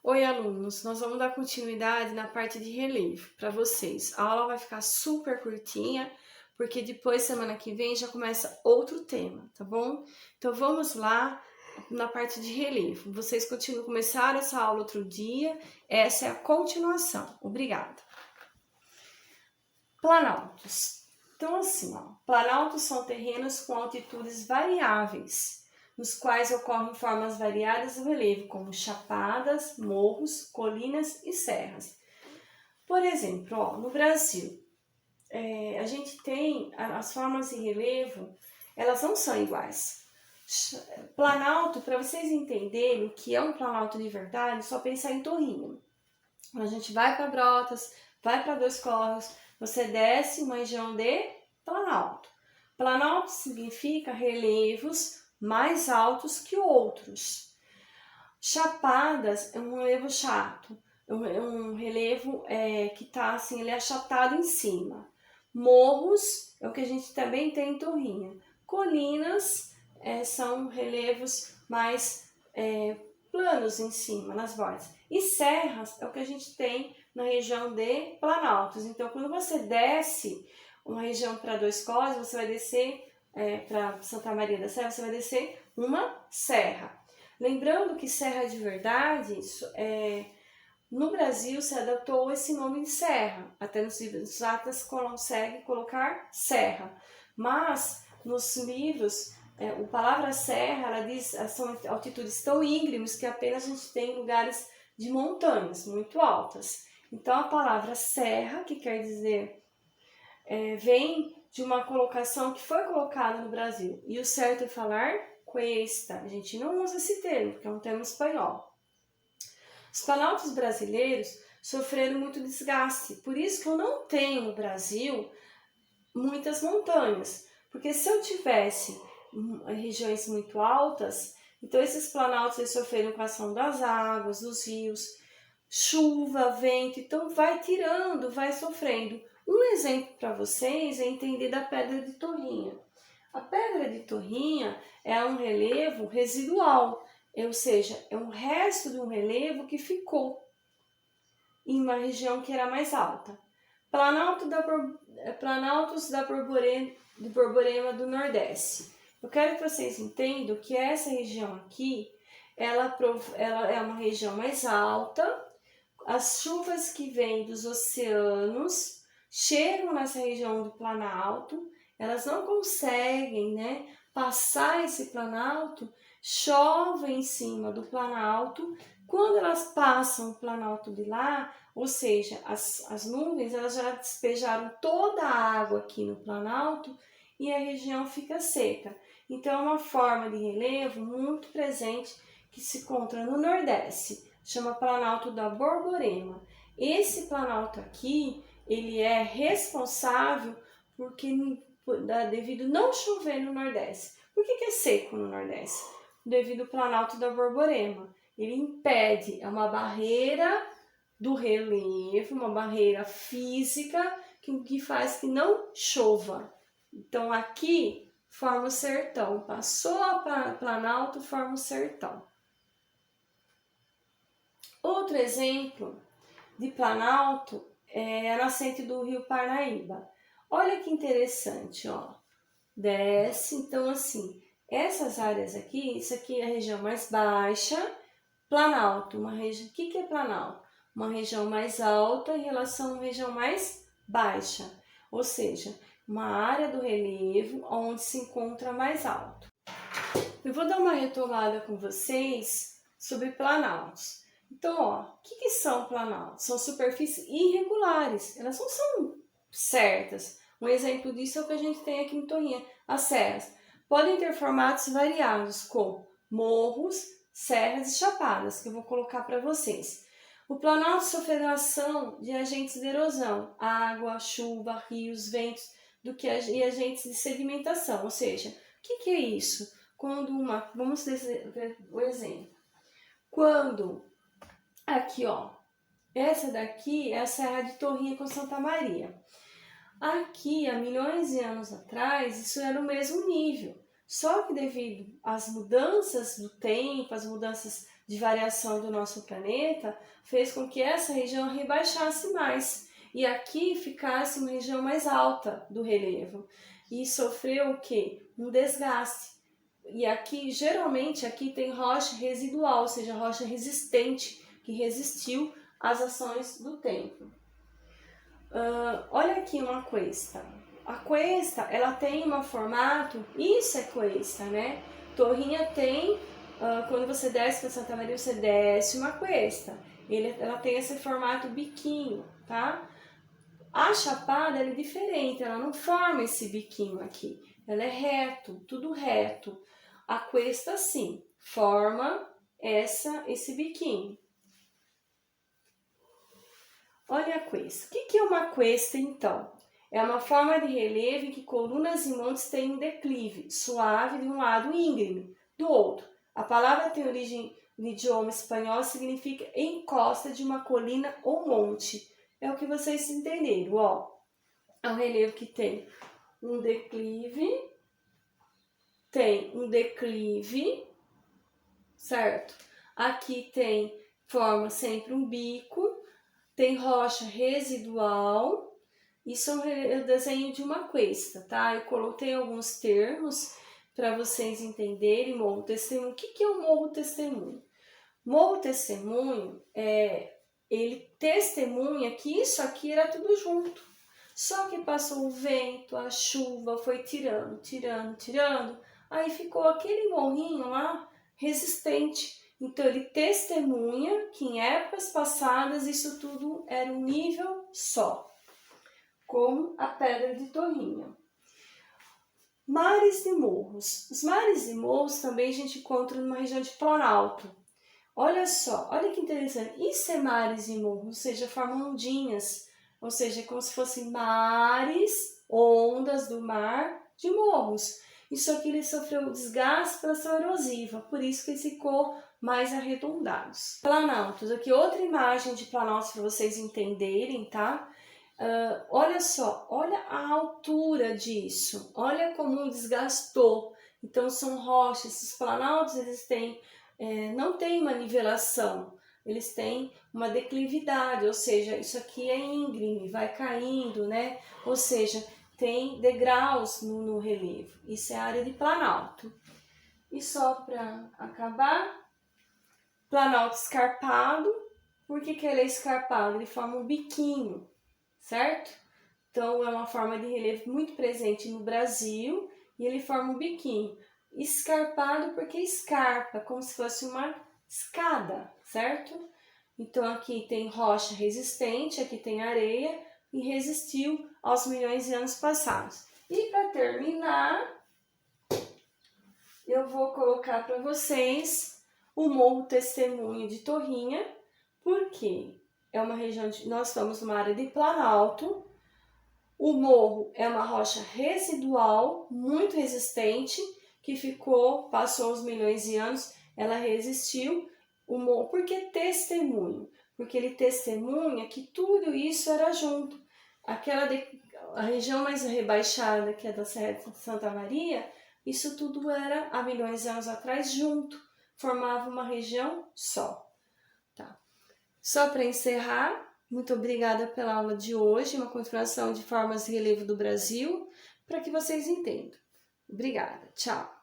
Oi, alunos! Nós vamos dar continuidade na parte de relevo para vocês. A aula vai ficar super curtinha, porque depois, semana que vem, já começa outro tema, tá bom? Então, vamos lá na parte de relevo. Vocês começaram essa aula outro dia, essa é a continuação. Obrigada. Planaltos. Então, assim, ó, planaltos são terrenos com altitudes variáveis, nos quais ocorrem formas variadas do relevo, como chapadas, morros, colinas e serras. Por exemplo, ó, no Brasil, a gente tem as formas de relevo, elas não são iguais. Planalto, para vocês entenderem o que é um planalto de verdade, só pensar em torrinho. A gente vai para Brotas, vai para Dois Córregos, você desce uma região de planalto. Planalto significa relevos mais altos que outros. Chapadas é um relevo chato, é um relevo que está assim, ele é achatado em cima. Morros é o que a gente também tem em Torrinha. Colinas são relevos mais planos em cima, nas bordas. E serras é o que a gente tem na região de planaltos. Então, quando você desce uma região para Dois Córregos, você vai descer para Santa Maria da Serra, você vai descer uma serra. Lembrando que serra de verdade, no Brasil se adotou esse nome de serra. Até nos livros atas consegue colocar serra. Mas nos livros, a palavra serra, ela diz, são altitudes tão íngremes que apenas a gente tem lugares de montanhas muito altas. Então a palavra serra, que quer dizer, vem de uma colocação que foi colocada no Brasil. E o certo é falar cuesta. A gente não usa esse termo, porque é um termo espanhol. Os planaltos brasileiros sofreram muito desgaste. Por isso que eu não tenho no Brasil muitas montanhas. Porque se eu tivesse regiões muito altas, então esses planaltos eles sofreram com a ação das águas, dos rios, chuva, vento, então vai tirando, vai sofrendo. Um exemplo para vocês é entender da Pedra de Torrinha. A Pedra de Torrinha é um relevo residual, ou seja, é um resto de um relevo que ficou em uma região que era mais alta. Planaltos da Borborema do Nordeste. Eu quero que vocês entendam que essa região aqui, ela é uma região mais alta. As chuvas que vêm dos oceanos chegam nessa região do Planalto, elas não conseguem, passar esse Planalto, chove em cima do Planalto. Quando elas passam o Planalto de lá, ou seja, as nuvens elas já despejaram toda a água aqui no Planalto e a região fica seca. Então é uma forma de relevo muito presente que se encontra no Nordeste. Chama Planalto da Borborema. Esse planalto aqui, ele é responsável devido não chover no Nordeste. Por que é seco no Nordeste? Devido ao Planalto da Borborema. Ele impede, é uma barreira do relevo, uma barreira física que faz que não chova. Então aqui forma o sertão. Passou a Planalto, forma o sertão. Outro exemplo de planalto é a nascente do rio Parnaíba. Olha que interessante, ó. Desce, então assim, essas áreas aqui, isso aqui é a região mais baixa, planalto, uma região, o que é planalto? Uma região mais alta em relação a uma região mais baixa, ou seja, uma área do relevo onde se encontra mais alto. Eu vou dar uma retomada com vocês sobre planaltos. Então, ó, o que são planaltos? São superfícies irregulares, elas não são certas. Um exemplo disso é o que a gente tem aqui em Torrinha, as serras. Podem ter formatos variados, como morros, serras e chapadas, que eu vou colocar para vocês. O planalto sofre ação de agentes de erosão, água, chuva, rios, ventos, e agentes de sedimentação. Ou seja, o que é isso? Vamos ver o exemplo. Quando aqui, ó, essa daqui é a Serra de Torrinha com Santa Maria. Aqui, há milhões de anos atrás, isso era o mesmo nível. Só que devido às mudanças do tempo, às mudanças de variação do nosso planeta fez com que essa região rebaixasse mais e aqui ficasse uma região mais alta do relevo e sofreu o quê? Um desgaste. E aqui, geralmente, aqui tem rocha residual, ou seja, rocha resistente, que resistiu às ações do tempo. Olha aqui uma cuesta. A cuesta, ela tem um formato, isso é cuesta, né? Torrinha tem, quando você desce para Santa Maria, você desce uma cuesta. Ela tem esse formato biquinho, tá? A chapada, ela é diferente, ela não forma esse biquinho aqui. Ela é reto, tudo reto. A cuesta, sim, forma esse biquinho. Olha a cuesta. O que é uma cuesta, então? É uma forma de relevo em que colunas e montes têm um declive suave de um lado e íngreme do outro. A palavra tem origem no idioma espanhol e significa encosta de uma colina ou monte. É o que vocês entenderam, ó. É um relevo que tem um declive, certo? Aqui forma sempre um bico, tem rocha residual. Isso é o desenho de uma cuesta, tá? Eu coloquei alguns termos para vocês entenderem. Morro Testemunho. O que é o Morro Testemunho? Morro Testemunho ele testemunha que isso aqui era tudo junto. Só que passou o vento, a chuva, foi tirando. Aí ficou aquele morrinho lá resistente. Então ele testemunha que em épocas passadas isso tudo era um nível só, como a pedra de Torrinha. Mares e morros. Os mares e morros também a gente encontra numa região de planalto. Olha só, olha que interessante. Isso é mares e morros, ou seja, formam ondinhas, ou seja, como se fossem mares, ondas do mar de morros. Isso aqui ele sofreu desgaste pela ação erosiva, por isso que ele ficou mais arredondados. Planaltos, aqui outra imagem de planaltos para vocês entenderem, tá? Olha só, olha a altura disso, olha como desgastou. Então são rochas, esses planaltos eles não tem uma nivelação, eles têm uma declividade, ou seja, isso aqui é íngreme, vai caindo, né? Ou seja, tem degraus no relevo. Isso é a área de planalto. E só para acabar, planalto escarpado. Por que ele é escarpado? Ele forma um biquinho, certo? Então, é uma forma de relevo muito presente no Brasil e ele forma um biquinho. Escarpado porque escarpa, como se fosse uma escada, certo? Então, aqui tem rocha resistente, aqui tem areia e resistiu aos milhões de anos passados. E para terminar, eu vou colocar para vocês o Morro Testemunho de Torrinha, porque é uma região nós estamos numa área de planalto. O morro é uma rocha residual, muito resistente, que passou os milhões de anos, ela resistiu. O morro, por que testemunho? Porque ele testemunha que tudo isso era junto. A região mais rebaixada, que é da Serra de Santa Maria, isso tudo era, há milhões de anos atrás, junto. Formava uma região só. Tá. Só para encerrar, muito obrigada pela aula de hoje, uma continuação de formas de relevo do Brasil, para que vocês entendam. Obrigada, tchau!